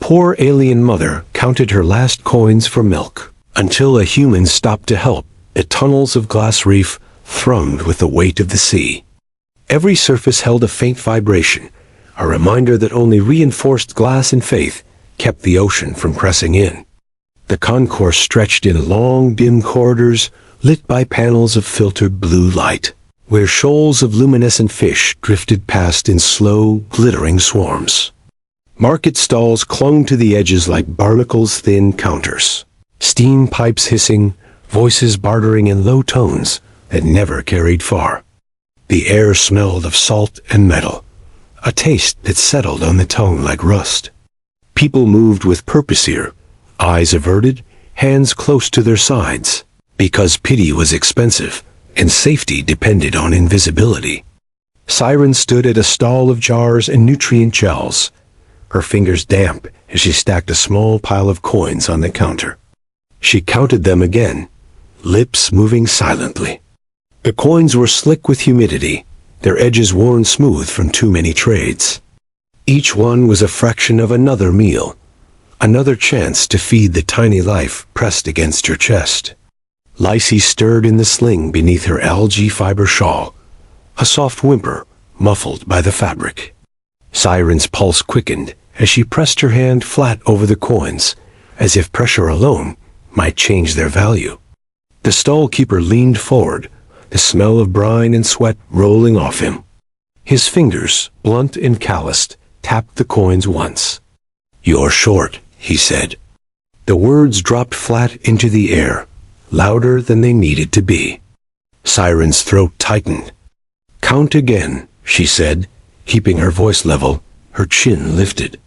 poor alien mother counted her last coins for milk, until a human stopped to help. The tunnels of Glass Reef thrummed with the weight of the sea. Every surface held a faint vibration, a reminder that only reinforced glass and faith kept the ocean from pressing in. The concourse stretched in long, dim corridors lit by panels of filtered blue light, where shoals of luminescent fish drifted past in slow, glittering swarms. Market stalls clung to the edges like barnacles' thin counters, steam pipes hissing, voices bartering in low tones that never carried far. The air smelled of salt and metal, a taste that settled on the tongue like rust. People moved with purpose here, eyes averted, hands close to their sides, because pity was expensive and safety depended on invisibility. Siren stood at a stall of jars and nutrient gels, her fingers damp as she stacked a small pile of coins on the counter. She counted them again, lips moving silently. The coins were slick with humidity, their edges worn smooth from too many trades. Each one was a fraction of another meal, another chance to feed the tiny life pressed against her chest. Lacey stirred in the sling beneath her algae fiber shawl, a soft whimper muffled by the fabric. Siren's pulse quickened as she pressed her hand flat over the coins, as if pressure alone might change their value. The stall-keeper leaned forward, the smell of brine and sweat rolling off him. His fingers, blunt and calloused, tapped the coins once. "You're short," he said. The words dropped flat into the air, louder than they needed to be. Siren's throat tightened. "Count again," she said, keeping her voice level, her chin lifted.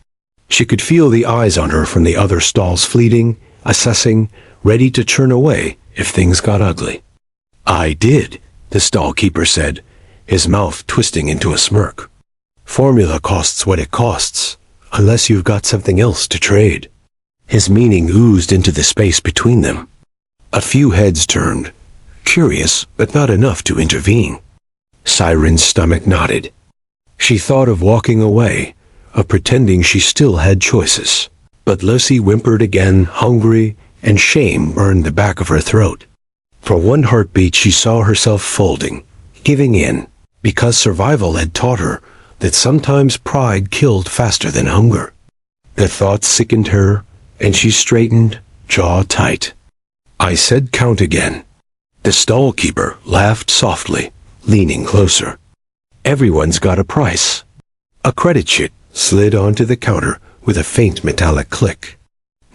She could feel the eyes on her from the other stalls fleeting, assessing, ready to turn away if things got ugly. "I did," the stall-keeper said, his mouth twisting into a smirk. "Formula costs what it costs, unless you've got something else to trade." His meaning oozed into the space between them. A few heads turned, curious but not enough to intervene. Siren's stomach knotted. She thought of walking away, of pretending she still had choices. But Lucy whimpered again, hungry, and shame burned the back of her throat. For one heartbeat she saw herself folding, giving in, because survival had taught her that sometimes pride killed faster than hunger. The thought sickened her, and she straightened, jaw tight. "I said count again." The stall-keeper laughed softly, leaning closer. "Everyone's got a price." A credit sheet slid onto the counter with a faint metallic click.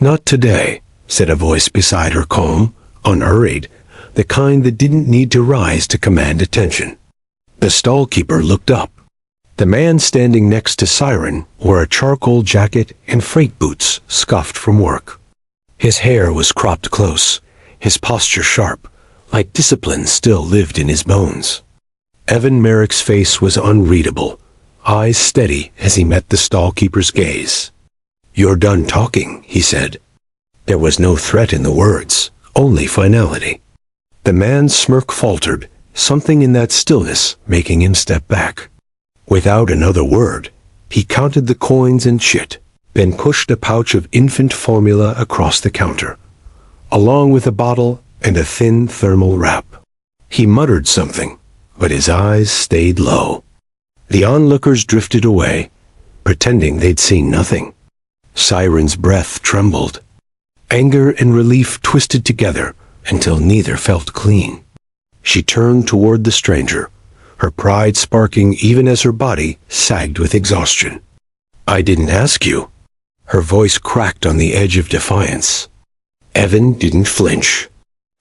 "Not today," said a voice beside her, calm, unhurried, the kind that didn't need to rise to command attention. The stall-keeper looked up. The man standing next to Siren wore a charcoal jacket and freight boots scuffed from work. His hair was cropped close, his posture sharp, like discipline still lived in his bones. Evan Merrick's face was unreadable, eyes steady as he met the stall-keeper's gaze. "You're done talking," he said. There was no threat in the words, only finality. The man's smirk faltered, something in that stillness making him step back. Without another word, he counted the coins and chit, then pushed a pouch of infant formula across the counter, along with a bottle and a thin thermal wrap. He muttered something, but his eyes stayed low. The onlookers drifted away, pretending they'd seen nothing. Siren's breath trembled. Anger and relief twisted together until neither felt clean. She turned toward the stranger, her pride sparking even as her body sagged with exhaustion. "I didn't ask you." Her voice cracked on the edge of defiance. Evan didn't flinch.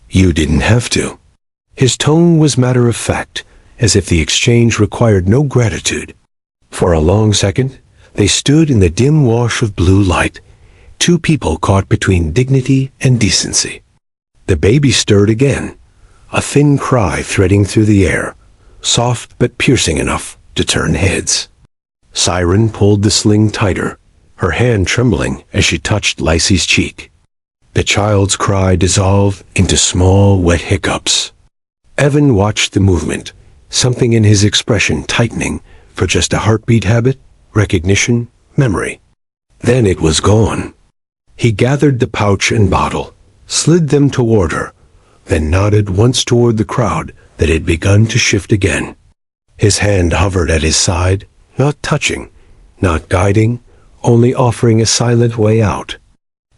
"You didn't have to." His tone was matter-of-fact, as if the exchange required no gratitude. For a long second, they stood in the dim wash of blue light, two people caught between dignity and decency. The baby stirred again, a thin cry threading through the air, soft but piercing enough to turn heads. Siren pulled the sling tighter, her hand trembling as she touched Lacey's cheek. The child's cry dissolved into small, wet hiccups. Evan watched the movement, something in his expression tightening for just a heartbeat habit, recognition, memory. Then it was gone. He gathered the pouch and bottle, slid them toward her, then nodded once toward the crowd that had begun to shift again. His hand hovered at his side, not touching, not guiding, only offering a silent way out.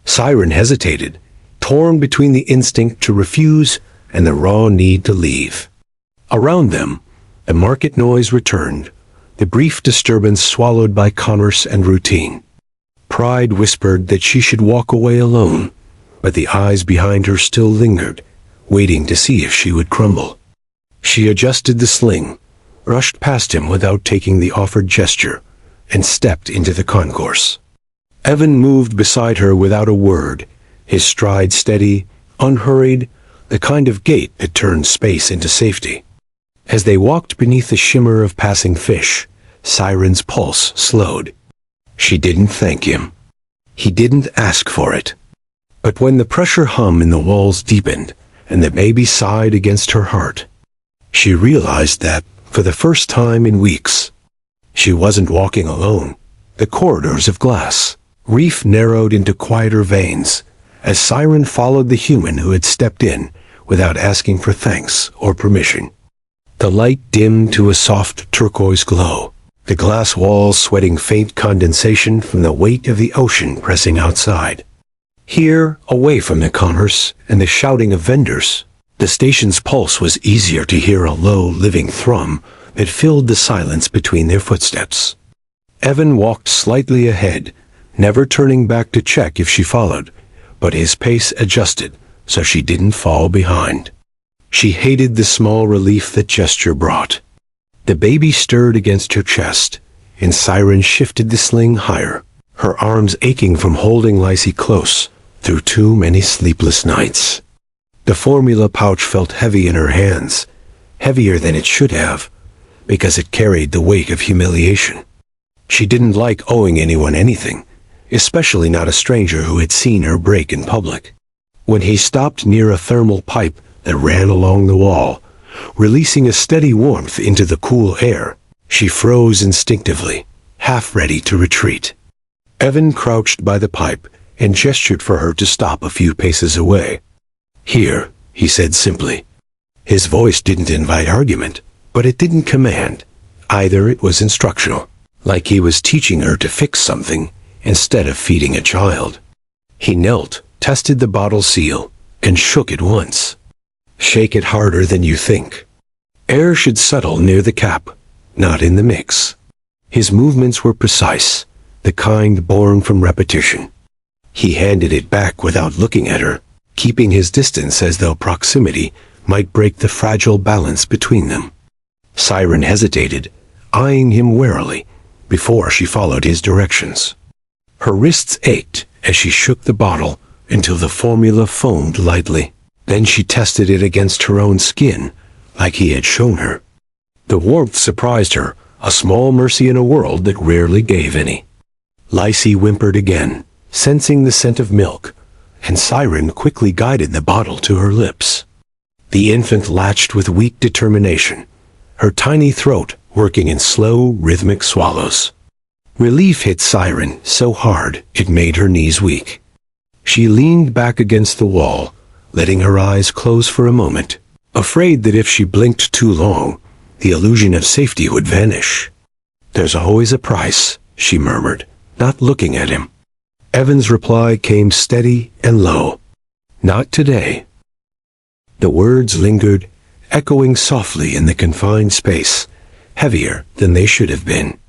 Siren hesitated, torn between the instinct to refuse and the raw need to leave. Around them, the market noise returned, the brief disturbance swallowed by commerce and routine. Pride whispered that she should walk away alone, but the eyes behind her still lingered, waiting to see if she would crumble. She adjusted the sling, rushed past him without taking the offered gesture, and stepped into the concourse. Evan moved beside her without a word, his stride steady, unhurried, the kind of gait that turned space into safety. As they walked beneath the shimmer of passing fish, Siren's pulse slowed. She didn't thank him. He didn't ask for it. But when the pressure hum in the walls deepened, and the baby sighed against her heart, she realized that, for the first time in weeks, she wasn't walking alone. The corridors of Glass Reef narrowed into quieter veins, as Siren followed the human who had stepped in without asking for thanks or permission. The light dimmed to a soft turquoise glow, the glass walls sweating faint condensation from the weight of the ocean pressing outside. Here, away from the commerce and the shouting of vendors, the station's pulse was easier to hear, a low, living thrum that filled the silence between their footsteps. Evan walked slightly ahead, never turning back to check if she followed, but his pace adjusted so she didn't fall behind. She hated the small relief that gesture brought. The baby stirred against her chest, and Siren shifted the sling higher, her arms aching from holding Lacey close through too many sleepless nights. The formula pouch felt heavy in her hands, heavier than it should have, because it carried the weight of humiliation. She didn't like owing anyone anything, especially not a stranger who had seen her break in public. When he stopped near a thermal pipe that ran along the wall, releasing a steady warmth into the cool air, she froze instinctively, half ready to retreat. Evan crouched by the pipe and gestured for her to stop a few paces away. "Here," he said simply. His voice didn't invite argument, but it didn't command. Either it was instructional, like he was teaching her to fix something instead of feeding a child. He knelt, tested the bottle seal, and shook it once. "Shake it harder than you think. Air should settle near the cap, not in the mix." His movements were precise, the kind born from repetition. He handed it back without looking at her, keeping his distance as though proximity might break the fragile balance between them. Siren hesitated, eyeing him warily, before she followed his directions. Her wrists ached as she shook the bottle until the formula foamed lightly. Then she tested it against her own skin, like he had shown her. The warmth surprised her, a small mercy in a world that rarely gave any. Lacey whimpered again, sensing the scent of milk, and Siren quickly guided the bottle to her lips. The infant latched with weak determination, her tiny throat working in slow, rhythmic swallows. Relief hit Siren so hard it made her knees weak. She leaned back against the wall, letting her eyes close for a moment, afraid that if she blinked too long, the illusion of safety would vanish. "There's always a price," she murmured, not looking at him. Evan's reply came steady and low. "Not today." The words lingered, echoing softly in the confined space, heavier than they should have been.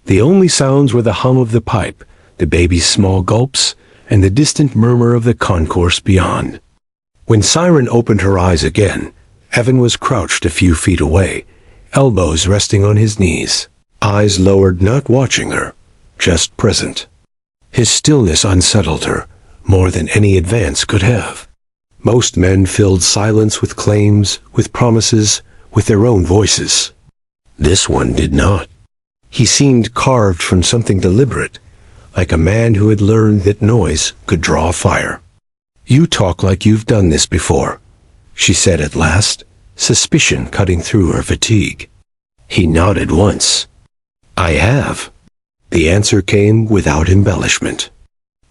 The only sounds were the hum of the pipe, the baby's small gulps, and the distant murmur of the concourse beyond. When Siren opened her eyes again, Evan was crouched a few feet away, elbows resting on his knees, eyes lowered, not watching her, just present. His stillness unsettled her, more than any advance could have. Most men filled silence with claims, with promises, with their own voices. This one did not. He seemed carved from something deliberate, like a man who had learned that noise could draw fire. "You talk like you've done this before," she said at last, suspicion cutting through her fatigue. He nodded once. "I have." The answer came without embellishment.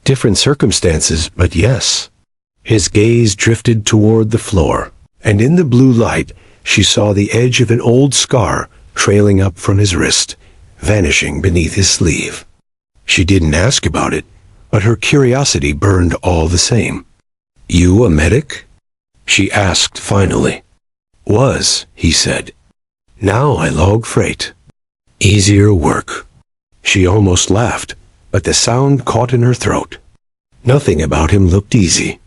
Different circumstances, but yes. His gaze drifted toward the floor, and in the blue light, she saw the edge of an old scar trailing up from his wrist, vanishing beneath his sleeve. She didn't ask about it, but her curiosity burned all the same. "You a medic?" she asked finally. "Was," he said. "Now I log freight. Easier work." She almost laughed, but the sound caught in her throat. Nothing about him looked easy.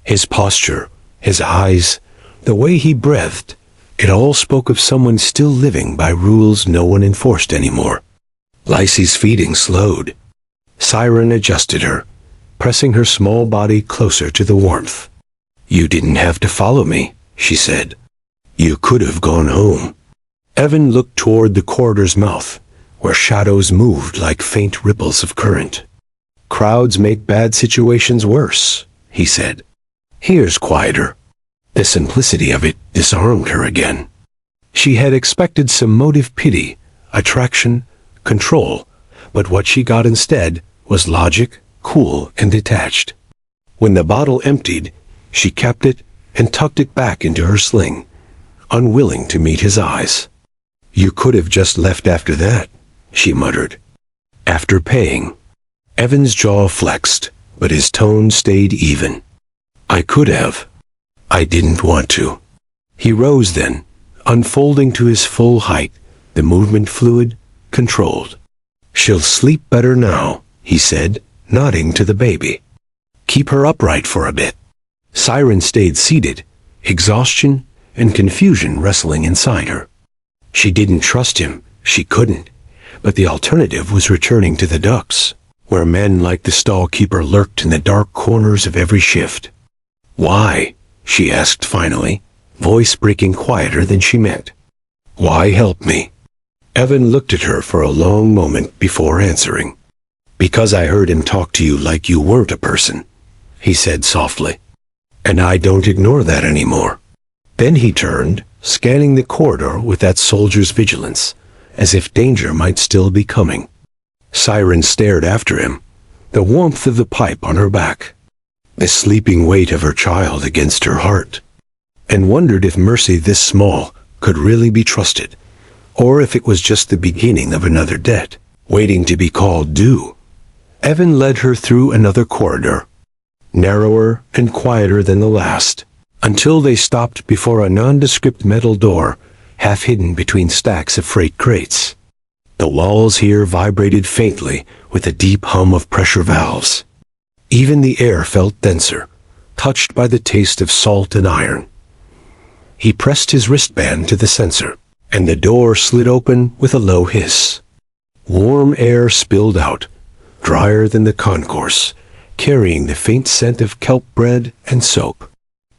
His posture, his eyes, the way he breathed, it all spoke of someone still living by rules no one enforced anymore. Lacey's feeding slowed. Siren adjusted her, pressing her small body closer to the warmth. "You didn't have to follow me," she said. "You could have gone home." Evan looked toward the corridor's mouth, where shadows moved like faint ripples of current. "Crowds make bad situations worse," he said. "Here's quieter." The simplicity of it disarmed her again. She had expected some motive pity, attraction, control, but what she got instead was logic, cool and detached. When the bottle emptied, she kept it and tucked it back into her sling, unwilling to meet his eyes. "You could have just left after that," she muttered. "After paying." Evan's jaw flexed, but his tone stayed even. "I could have. I didn't want to." He rose then, unfolding to his full height, the movement fluid, controlled. "She'll sleep better now," he said, nodding to the baby. "Keep her upright for a bit." Siren stayed seated, exhaustion and confusion wrestling inside her. She didn't trust him, she couldn't, but the alternative was returning to the ducks, where men like the stall keeper lurked in the dark corners of every shift. "Why?" she asked finally, voice breaking quieter than she meant. "Why help me?" Evan looked at her for a long moment before answering. "Because I heard him talk to you like you weren't a person," he said softly. "And I don't ignore that anymore." Then he turned, scanning the corridor with that soldier's vigilance, as if danger might still be coming. Siren stared after him, the warmth of the pipe on her back, the sleeping weight of her child against her heart, and wondered if mercy this small could really be trusted, or if it was just the beginning of another debt, waiting to be called due. Evan led her through another corridor, narrower and quieter than the last, until they stopped before a nondescript metal door, half hidden between stacks of freight crates. The walls here vibrated faintly with a deep hum of pressure valves. Even the air felt denser, touched by the taste of salt and iron. He pressed his wristband to the sensor, and the door slid open with a low hiss. Warm air spilled out, drier than the concourse, carrying the faint scent of kelp bread and soap.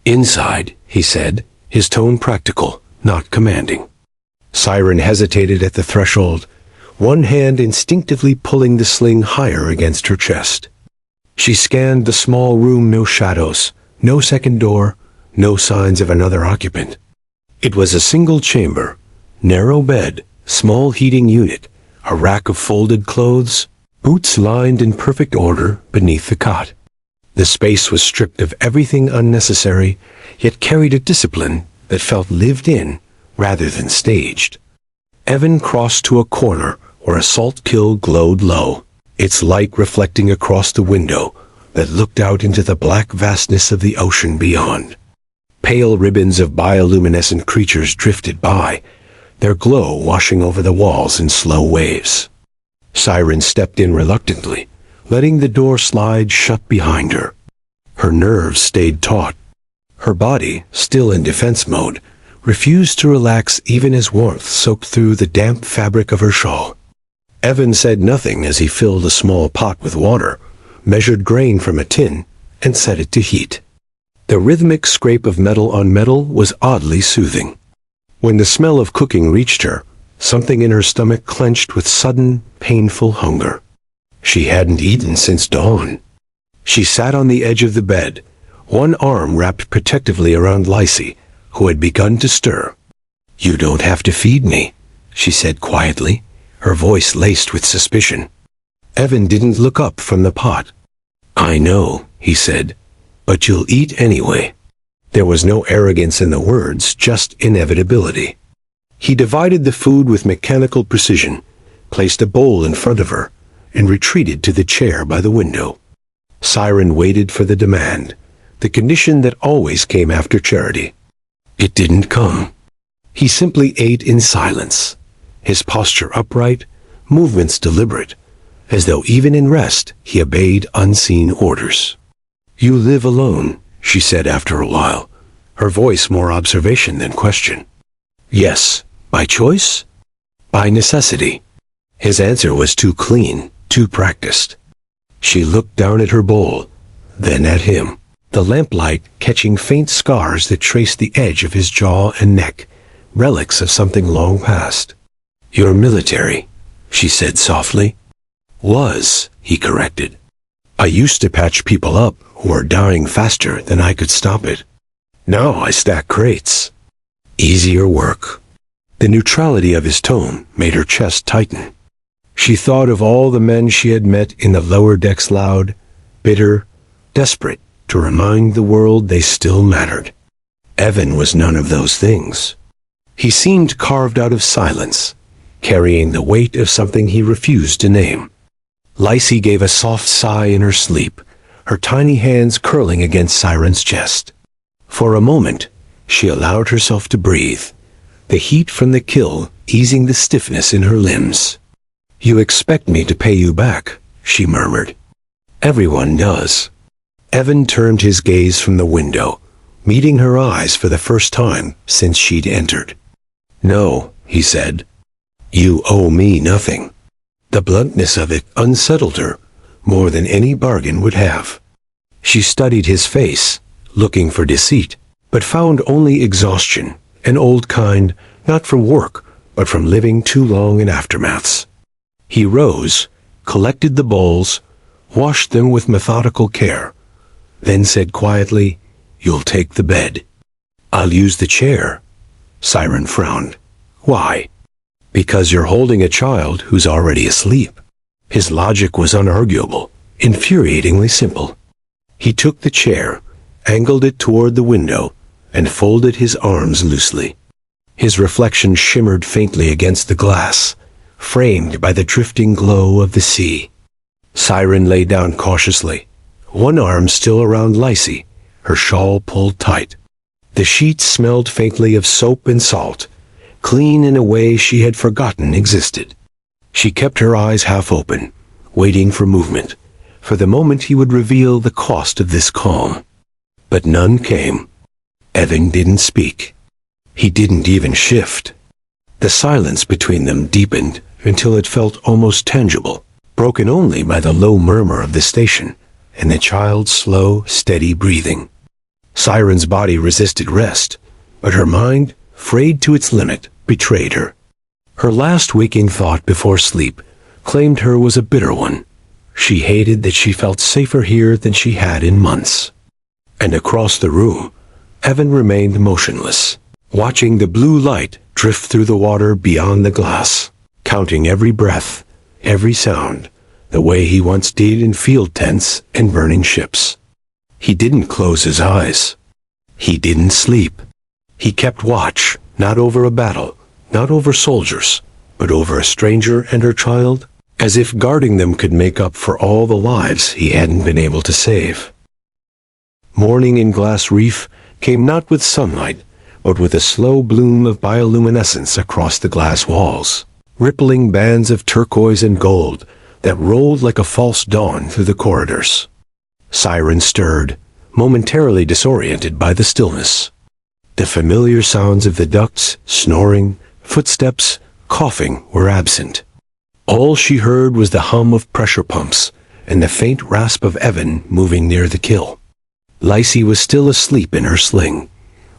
"Inside," he said, his tone practical, not commanding. Siren hesitated at the threshold, one hand instinctively pulling the sling higher against her chest. She scanned the small room, no shadows, no second door, no signs of another occupant. It was a single chamber, narrow bed, small heating unit, a rack of folded clothes, boots lined in perfect order beneath the cot. The space was stripped of everything unnecessary, yet carried a discipline that felt lived in rather than staged. Evan crossed to a corner where a salt kiln glowed low, its light reflecting across the window that looked out into the black vastness of the ocean beyond. Pale ribbons of bioluminescent creatures drifted by, their glow washing over the walls in slow waves. Siren stepped in reluctantly, letting the door slide shut behind her. Her nerves stayed taut. Her body, still in defense mode, refused to relax even as warmth soaked through the damp fabric of her shawl. Evan said nothing as he filled a small pot with water, measured grain from a tin, and set it to heat. The rhythmic scrape of metal on metal was oddly soothing. When the smell of cooking reached her, something in her stomach clenched with sudden, painful hunger. She hadn't eaten since dawn. She sat on the edge of the bed, one arm wrapped protectively around Lacey, who had begun to stir. "You don't have to feed me," she said quietly, her voice laced with suspicion. Evan didn't look up from the pot. "I know," he said, "but you'll eat anyway." There was no arrogance in the words, just inevitability. He divided the food with mechanical precision, placed a bowl in front of her, and retreated to the chair by the window. Siren waited for the demand, the condition that always came after charity. It didn't come. He simply ate in silence, his posture upright, movements deliberate, as though even in rest he obeyed unseen orders. "You live alone," she said after a while, her voice more observation than question. "Yes, by choice? By necessity." His answer was too clean, too practiced. She looked down at her bowl, then at him, the lamplight catching faint scars that traced the edge of his jaw and neck, relics of something long past. "You're military," she said softly. "Was," he corrected. "I used to patch people up who were dying faster than I could stop it. Now I stack crates. Easier work." The neutrality of his tone made her chest tighten. She thought of all the men she had met in the lower decks, loud, bitter, desperate to remind the world they still mattered. Evan was none of those things. He seemed carved out of silence, carrying the weight of something he refused to name. Lacey gave a soft sigh in her sleep, her tiny hands curling against Siren's chest. For a moment, she allowed herself to breathe, the heat from the kill easing the stiffness in her limbs. "You expect me to pay you back," she murmured. "Everyone does." Evan turned his gaze from the window, meeting her eyes for the first time since she'd entered. "No," he said. "You owe me nothing." The bluntness of it unsettled her more than any bargain would have. She studied his face, looking for deceit, but found only exhaustion, an old kind, not from work, but from living too long in aftermaths. He rose, collected the bowls, washed them with methodical care, then said quietly, "You'll take the bed." "I'll use the chair." Siren frowned. "Why?" "Because you're holding a child who's already asleep." His logic was unarguable, infuriatingly simple. He took the chair, angled it toward the window, and folded his arms loosely. His reflection shimmered faintly against the glass, framed by the drifting glow of the sea. Siren lay down cautiously, one arm still around Lacey, her shawl pulled tight. The sheets smelled faintly of soap and salt, clean in a way she had forgotten existed. She kept her eyes half open, waiting for movement, for the moment he would reveal the cost of this calm. But none came. Evan didn't speak. He didn't even shift. The silence between them deepened until it felt almost tangible, broken only by the low murmur of the station and the child's slow, steady breathing. Siren's body resisted rest, but her mind, frayed to its limit, betrayed her. Her last waking thought before sleep claimed her was a bitter one. She hated that she felt safer here than she had in months. And across the room, Evan remained motionless, watching the blue light drift through the water beyond the glass, counting every breath, every sound, the way he once did in field tents and burning ships. He didn't close his eyes. He didn't sleep. He kept watch, not over a battle, not over soldiers, but over a stranger and her child, as if guarding them could make up for all the lives he hadn't been able to save. Morning in Glass Reef came not with sunlight, but with a slow bloom of bioluminescence across the glass walls, rippling bands of turquoise and gold that rolled like a false dawn through the corridors. Siren stirred, momentarily disoriented by the stillness. The familiar sounds of the ducts, snoring, footsteps, coughing were absent. All she heard was the hum of pressure pumps and the faint rasp of Evan moving near the kill. Lacey was still asleep in her sling,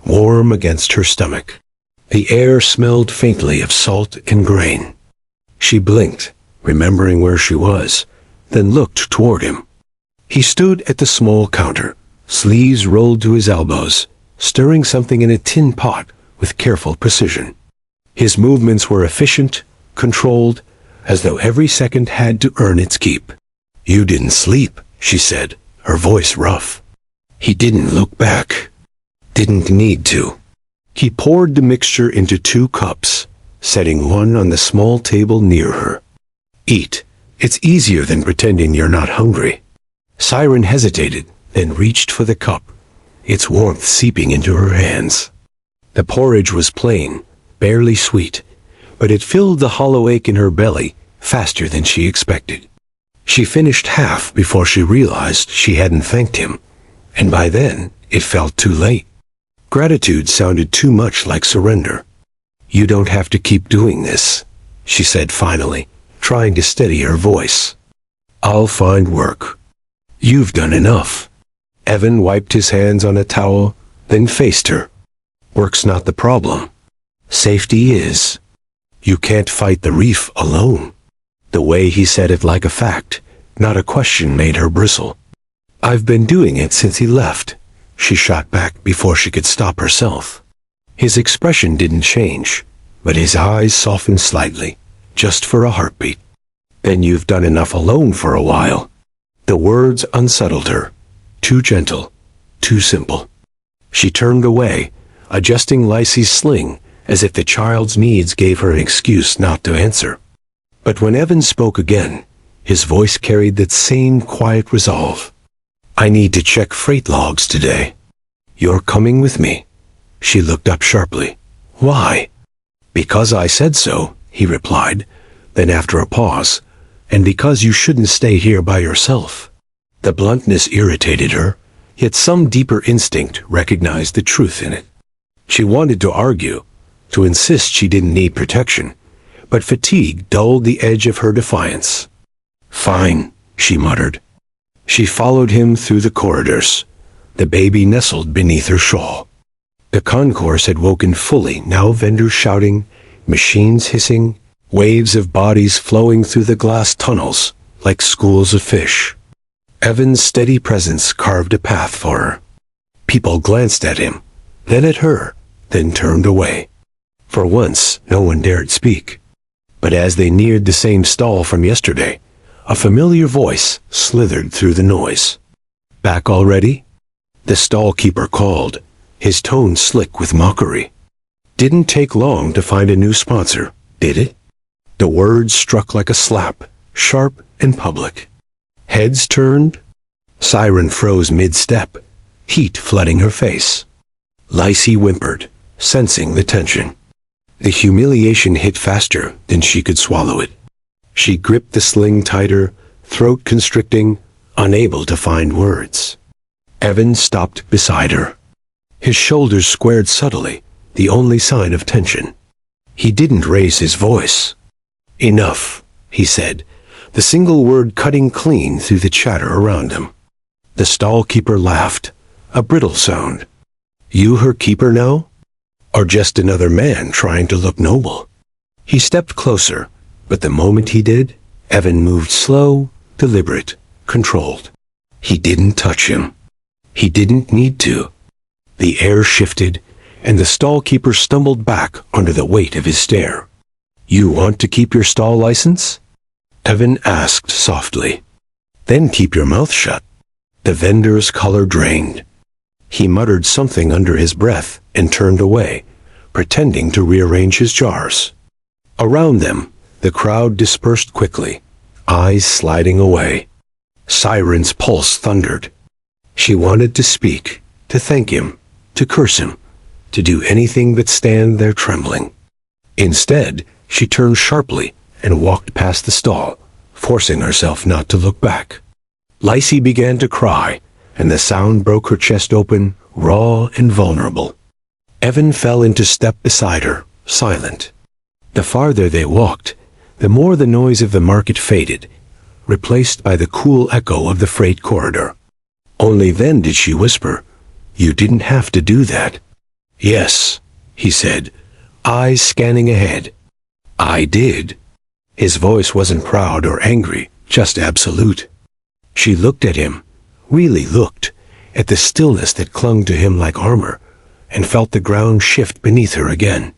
warm against her stomach. The air smelled faintly of salt and grain. She blinked, remembering where she was, then looked toward him. He stood at the small counter, sleeves rolled to his elbows, stirring something in a tin pot with careful precision. His movements were efficient, controlled, as though every second had to earn its keep. "You didn't sleep," she said, her voice rough. He didn't look back. Didn't need to. He poured the mixture into 2 cups, setting one on the small table near her. "Eat. It's easier than pretending you're not hungry." Siren hesitated, then reached for the cup, its warmth seeping into her hands. The porridge was plain, barely sweet, but it filled the hollow ache in her belly faster than she expected. She finished half before she realized she hadn't thanked him, and by then it felt too late. Gratitude sounded too much like surrender. "You don't have to keep doing this," she said finally, trying to steady her voice. "I'll find work. You've done enough." Evan wiped his hands on a towel, then faced her. "Work's not the problem. Safety is. You can't fight the reef alone." The way he said it like a fact, not a question, made her bristle. "I've been doing it since he left," she shot back before she could stop herself. His expression didn't change, but his eyes softened slightly, just for a heartbeat. "Then you've done enough alone for a while." The words unsettled her. Too gentle, too simple. She turned away, adjusting Lacey's sling, as if the child's needs gave her an excuse not to answer. But when Evan spoke again, his voice carried that same quiet resolve. "I need to check freight logs today. You're coming with me?" She looked up sharply. "Why?" "Because I said so," he replied. Then after a pause, "And because you shouldn't stay here by yourself." The bluntness irritated her, yet some deeper instinct recognized the truth in it. She wanted to argue, to insist she didn't need protection, but fatigue dulled the edge of her defiance. "Fine," she muttered. She followed him through the corridors, the baby nestled beneath her shawl. The concourse had woken fully, now vendors shouting, machines hissing, waves of bodies flowing through the glass tunnels like schools of fish. Evan's steady presence carved a path for her. People glanced at him, then at her, then turned away. For once, no one dared speak. But as they neared the same stall from yesterday, a familiar voice slithered through the noise. "Back already?" The stall-keeper called, his tone slick with mockery. "Didn't take long to find a new sponsor, did it?" The words struck like a slap, sharp and public. Heads turned. Siren froze mid-step, heat flooding her face. Lacey whimpered, sensing the tension. The humiliation hit faster than she could swallow it. She gripped the sling tighter, throat constricting, unable to find words. Evan stopped beside her. His shoulders squared subtly, the only sign of tension. He didn't raise his voice. "Enough," he said, the single word cutting clean through the chatter around him. The stall-keeper laughed, a brittle sound. "You her keeper now? Or just another man trying to look noble?" He stepped closer, but the moment he did, Evan moved slow, deliberate, controlled. He didn't touch him. He didn't need to. The air shifted, and the stall-keeper stumbled back under the weight of his stare. "You want to keep your stall license?" Evan asked softly. "Then keep your mouth shut." The vendor's color drained. He muttered something under his breath and turned away, pretending to rearrange his jars. Around them, the crowd dispersed quickly, eyes sliding away. Siren's pulse thundered. She wanted to speak, to thank him, to curse him, to do anything but stand there trembling. Instead, she turned sharply and walked past the stall, forcing herself not to look back. Lacey began to cry, and the sound broke her chest open, raw and vulnerable. Evan fell into step beside her, silent. The farther they walked, the more the noise of the market faded, replaced by the cool echo of the freight corridor. Only then did she whisper, "You didn't have to do that." "Yes," he said, eyes scanning ahead. "I did." His voice wasn't proud or angry, just absolute. She looked at him, really looked, at the stillness that clung to him like armor, and felt the ground shift beneath her again.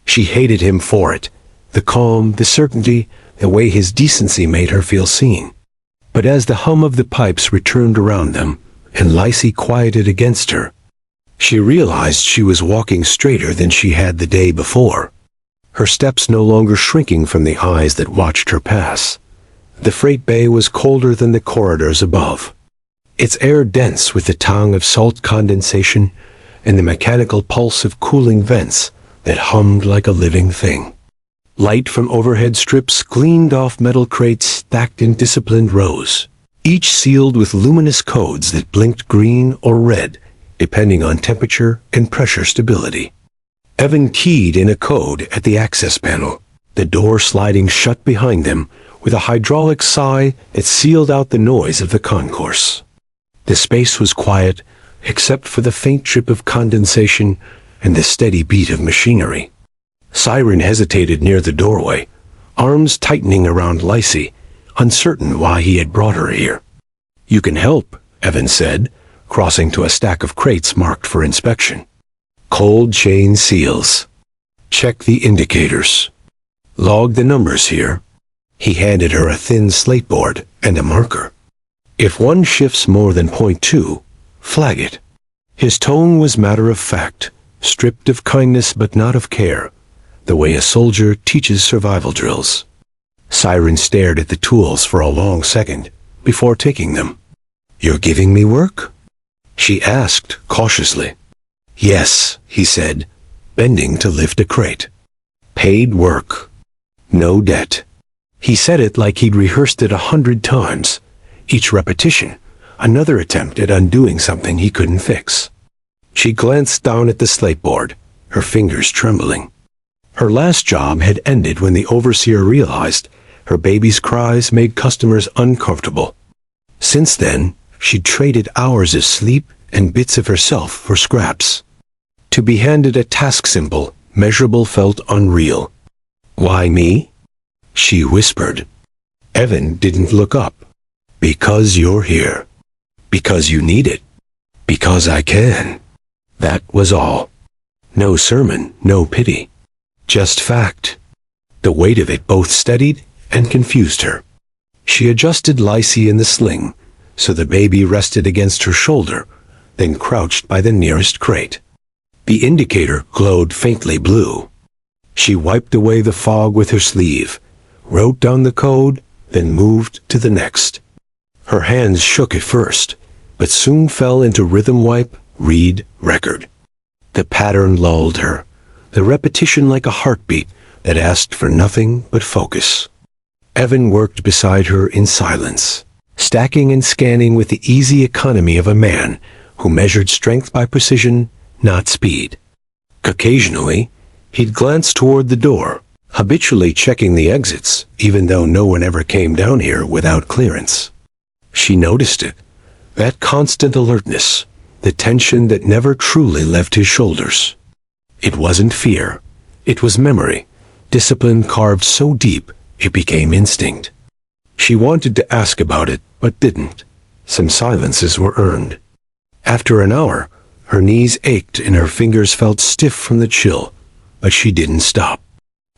She hated him for it, the calm, the certainty, the way his decency made her feel seen. But as the hum of the pipes returned around them, and Lacey quieted against her, she realized she was walking straighter than she had the day before, her steps no longer shrinking from the eyes that watched her pass. The freight bay was colder than the corridors above, its air dense with the tang of salt condensation and the mechanical pulse of cooling vents that hummed like a living thing. Light from overhead strips gleamed off metal crates stacked in disciplined rows, each sealed with luminous codes that blinked green or red, depending on temperature and pressure stability. Evan keyed in a code at the access panel, the door sliding shut behind them with a hydraulic sigh that sealed out the noise of the concourse. The space was quiet, except for the faint drip of condensation and the steady beat of machinery. Siren hesitated near the doorway, arms tightening around Lacey, uncertain why he had brought her here. "You can help," Evan said, crossing to a stack of crates marked for inspection. "Cold chain seals. Check the indicators. Log the numbers here." He handed her a thin slate board and a marker. "If one shifts more than .2, flag it." His tone was matter-of-fact, stripped of kindness but not of care, the way a soldier teaches survival drills. Siren stared at the tools for a long second before taking them. "You're giving me work?" she asked cautiously. "Yes," he said, bending to lift a crate. "Paid work. No debt." He said it like he'd rehearsed it 100 times, each repetition another attempt at undoing something he couldn't fix. She glanced down at the slate board, her fingers trembling. Her last job had ended when the overseer realized her baby's cries made customers uncomfortable. Since then, she'd traded hours of sleep and bits of herself for scraps. To be handed a task symbol, measurable, felt unreal. "Why me?" she whispered. Evan didn't look up. "Because you're here. Because you need it. Because I can." That was all. No sermon, no pity. Just fact. The weight of it both steadied and confused her. She adjusted Lacey in the sling, so the baby rested against her shoulder, then crouched by the nearest crate. The indicator glowed faintly blue. She wiped away the fog with her sleeve, wrote down the code, then moved to the next. Her hands shook at first, but soon fell into rhythm wipe, read, record. The pattern lulled her, the repetition like a heartbeat that asked for nothing but focus. Evan worked beside her in silence, stacking and scanning with the easy economy of a man who measured strength by precision, not speed. Occasionally, he'd glance toward the door, habitually checking the exits, even though no one ever came down here without clearance. She noticed it, that constant alertness, the tension that never truly left his shoulders. It wasn't fear, it was memory, discipline carved so deep it became instinct. She wanted to ask about it, but didn't. Some silences were earned. After an hour, her knees ached and her fingers felt stiff from the chill, but she didn't stop.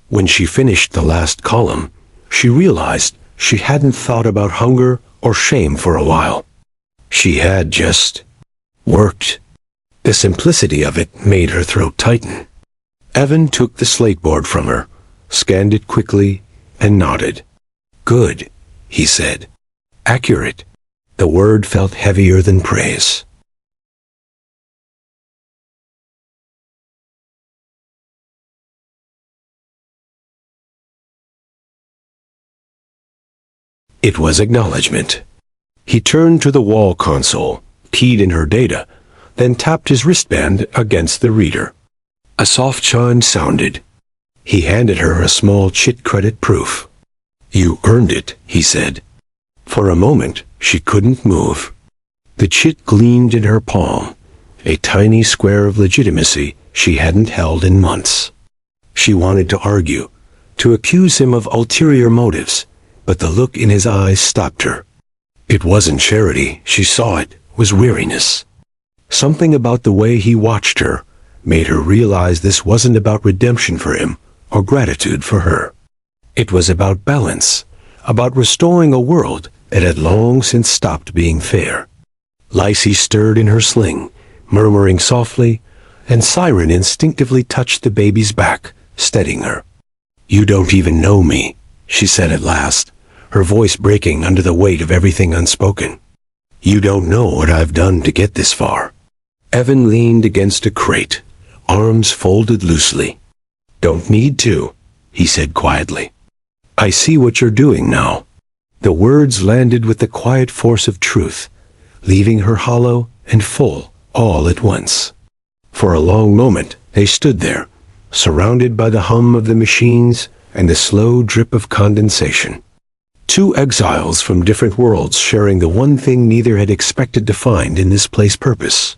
When she finished the last column, she realized she hadn't thought about hunger or shame for a while. She had just worked. The simplicity of it made her throat tighten. Evan took the slate board from her, scanned it quickly, and nodded. "Good," he said. "Accurate." The word felt heavier than praise. It was acknowledgement. He turned to the wall console, keyed in her data, then tapped his wristband against the reader. A soft chime sounded. He handed her a small chit credit proof. "You earned it," he said. For a moment, she couldn't move. The chit gleamed in her palm, a tiny square of legitimacy she hadn't held in months. She wanted to argue, to accuse him of ulterior motives, but the look in his eyes stopped her. It wasn't charity, she saw it, was weariness. Something about the way he watched her made her realize this wasn't about redemption for him or gratitude for her. It was about balance, about restoring a world that had long since stopped being fair. Lacey stirred in her sling, murmuring softly, and Siren instinctively touched the baby's back, steadying her. "You don't even know me," she said at last, her voice breaking under the weight of everything unspoken. "You don't know what I've done to get this far." Evan leaned against a crate, arms folded loosely. "Don't need to," he said quietly. "I see what you're doing now." The words landed with the quiet force of truth, leaving her hollow and full all at once. For a long moment they stood there, surrounded by the hum of the machines and the slow drip of condensation. Two exiles from different worlds sharing the one thing neither had expected to find in this place: purpose.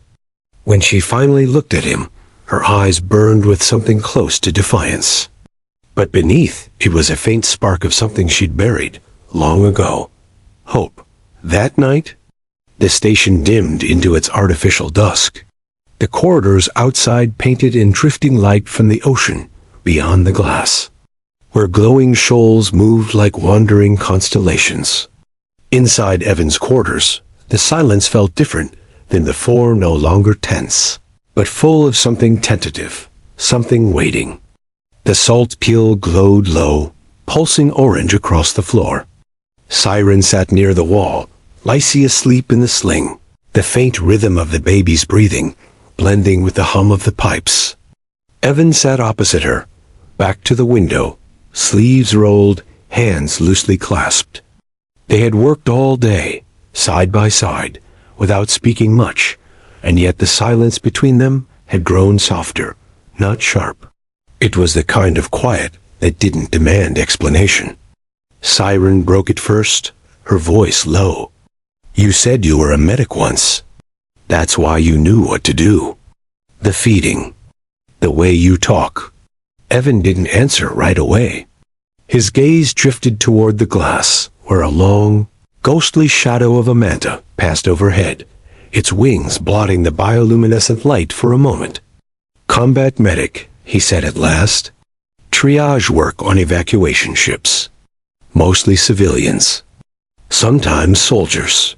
When she finally looked at him, her eyes burned with something close to defiance. But beneath, it was a faint spark of something she'd buried long ago. Hope. That night, the station dimmed into its artificial dusk. The corridors outside painted in drifting light from the ocean beyond the glass, where glowing shoals moved like wandering constellations. Inside Evan's quarters, the silence felt different than before, no longer tense, but full of something tentative, something waiting. The salt peel glowed low, pulsing orange across the floor. Siren sat near the wall, Lacey asleep in the sling, the faint rhythm of the baby's breathing blending with the hum of the pipes. Evan sat opposite her, back to the window, sleeves rolled, hands loosely clasped. They had worked all day, side by side, without speaking much, and yet the silence between them had grown softer, not sharp. It was the kind of quiet that didn't demand explanation. Siren broke it first, her voice low. "You said you were a medic once. That's why you knew what to do. The feeding. The way you talk." Evan didn't answer right away. His gaze drifted toward the glass, where a long, ghostly shadow of a manta passed overhead, its wings blotting the bioluminescent light for a moment. "Combat medic," he said at last. "Triage work on evacuation ships. Mostly civilians. Sometimes soldiers.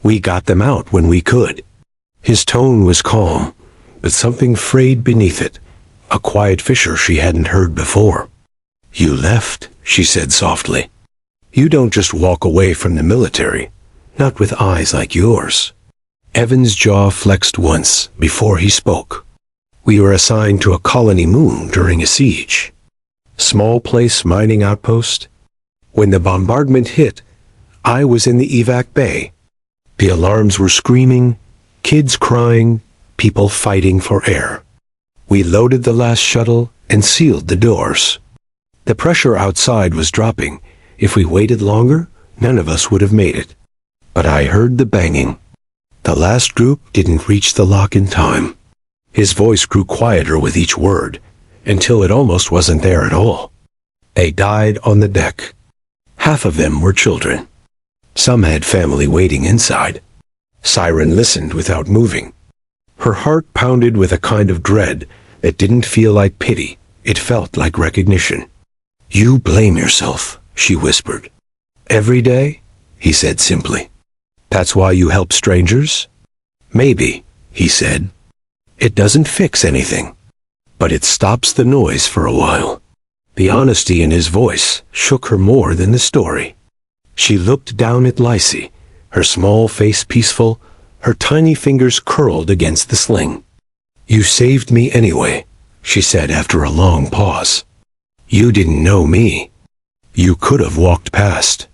We got them out when we could." His tone was calm, but something frayed beneath it, a quiet fissure she hadn't heard before. "You left," she said softly. "You don't just walk away from the military, not with eyes like yours." Evan's jaw flexed once before he spoke. "We were assigned to a colony moon during a siege. Small place mining outpost. When the bombardment hit, I was in the evac bay. The alarms were screaming, kids crying, people fighting for air. We loaded the last shuttle and sealed the doors. The pressure outside was dropping. If we waited longer, none of us would have made it. But I heard the banging. The last group didn't reach the lock in time." His voice grew quieter with each word, until it almost wasn't there at all. "They died on the deck. Half of them were children. Some had family waiting inside." Siren listened without moving. Her heart pounded with a kind of dread that didn't feel like pity. It felt like recognition. "You blame yourself," she whispered. "Every day?" he said simply. "That's why you help strangers?" "Maybe," he said. "It doesn't fix anything, but it stops the noise for a while." The honesty in his voice shook her more than the story. She looked down at Lacey, her small face peaceful, her tiny fingers curled against the sling. "You saved me anyway," she said after a long pause. "You didn't know me. You could have walked past."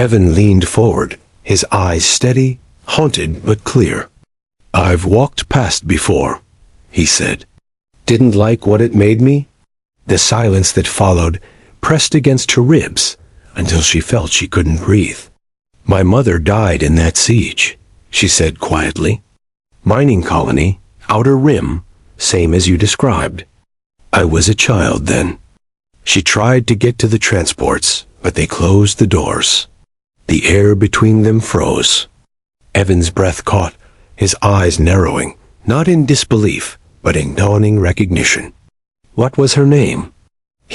Evan leaned forward, his eyes steady, haunted but clear. "I've walked past before," he said. "Didn't like what it made me?" The silence that followed pressed against her ribs until she felt she couldn't breathe. "My mother died in that siege," she said quietly. "Mining colony, outer rim, same as you described. I was a child then. She tried to get to the transports, but they closed the doors. The air between them froze." Evan's breath caught, his eyes narrowing, not in disbelief, but in dawning recognition. "What was her name?"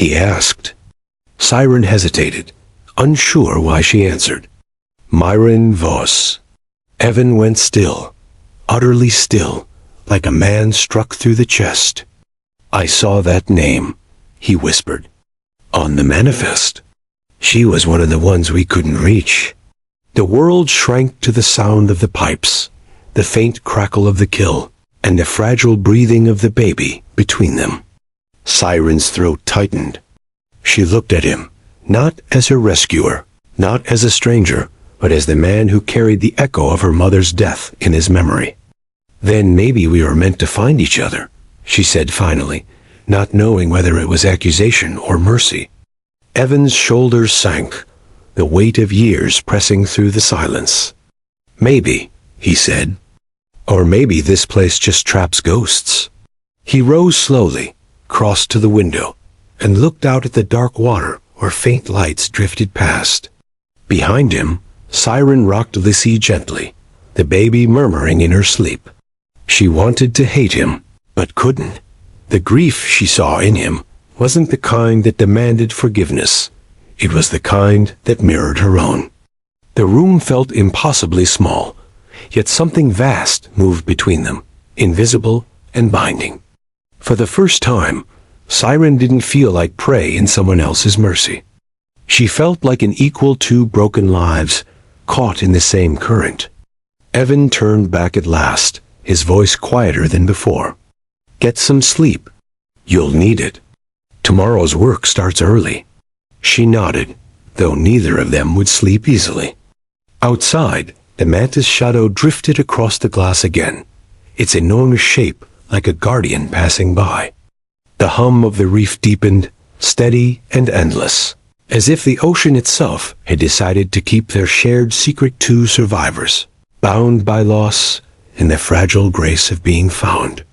he asked. Siren hesitated, unsure why she answered. Myron Voss. Evan went still, utterly still, like a man struck through the chest. I saw that name, he whispered. On the manifest. She was one of the ones we couldn't reach. The world shrank to the sound of the pipes, the faint crackle of the kill, and the fragile breathing of the baby between them. Siren's throat tightened. She looked at him, not as her rescuer, not as a stranger, but as the man who carried the echo of her mother's death in his memory. Then maybe we were meant to find each other, she said finally, not knowing whether it was accusation or mercy. Evan's shoulders sank, the weight of years pressing through the silence. Maybe, he said. Or maybe this place just traps ghosts. He rose slowly, crossed to the window, and looked out at the dark water where faint lights drifted past. Behind him, Siren rocked Lissy gently, the baby murmuring in her sleep. She wanted to hate him, but couldn't. The grief she saw in him wasn't the kind that demanded forgiveness. It was the kind that mirrored her own. The room felt impossibly small, yet something vast moved between them, invisible and binding. For the first time, Siren didn't feel like prey in someone else's mercy. She felt like an equal two broken lives, caught in the same current. Evan turned back at last, his voice quieter than before. Get some sleep. You'll need it. Tomorrow's work starts early. She nodded, though neither of them would sleep easily. Outside, the mantis shadow drifted across the glass again, its enormous shape like a guardian passing by. The hum of the reef deepened, steady and endless, as if the ocean itself had decided to keep their shared secret two survivors, bound by loss and the fragile grace of being found.